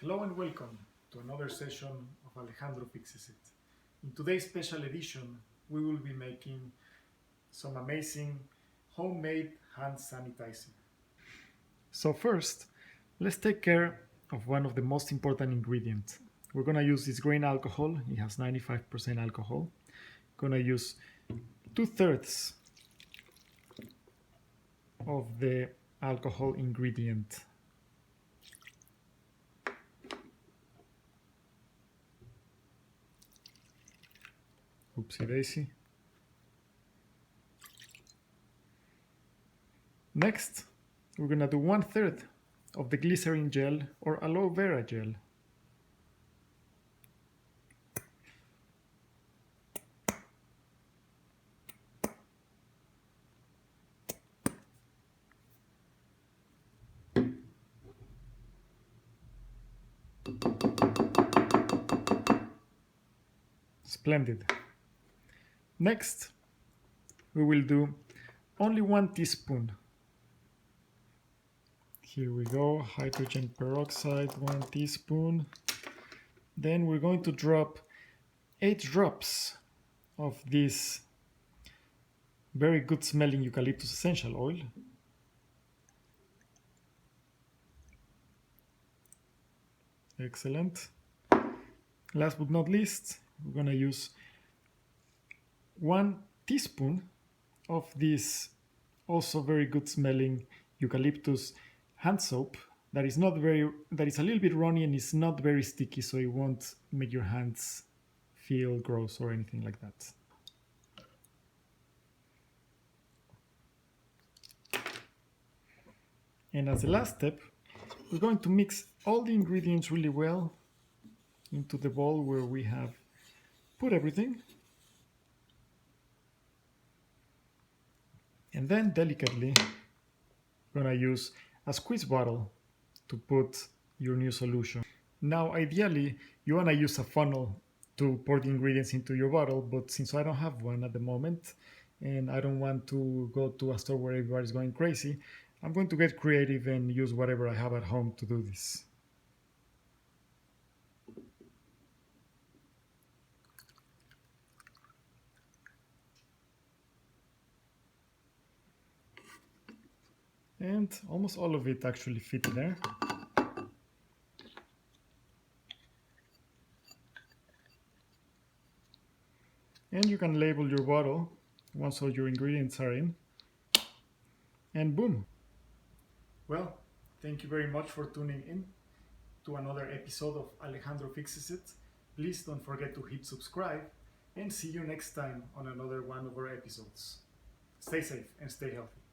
Hello and welcome to another session of Alejandro Fixes It. In today's special edition, we will be making some amazing homemade hand sanitizer. So first, let's take care of one of the most important ingredients. We're going to use this grain alcohol. It has 95% alcohol. Going to use 2/3 of the alcohol ingredient. Oopsie daisy. Next, we're gonna do 1/3 of the glycerin gel or aloe vera gel. Splendid. Next, we will do only 1 teaspoon. Here we go, hydrogen peroxide, 1 teaspoon. Then we're going to drop 8 drops of this very good smelling Eucalyptus Essential Oil. Excellent. Last but not least, we're going to use 1 teaspoon of this also very good smelling Eucalyptus hand soap that is a little bit runny and is not very sticky, so it won't make your hands feel gross or anything like that. And as the last step, we're going to mix all the ingredients really well into the bowl where we have put everything. And then delicately, we're going to use a squeeze bottle to put your new solution. Now, ideally, you want to use a funnel to pour the ingredients into your bottle, but since I don't have one at the moment, and I don't want to go to a store where everybody's going crazy, I'm going to get creative and use whatever I have at home to do this. And almost all of it actually fit there. And you can label your bottle once all your ingredients are in. And boom. Well, thank you very much for tuning in to another episode of Alejandro Fixes It. Please don't forget to hit subscribe and see you next time on another one of our episodes. Stay safe and stay healthy.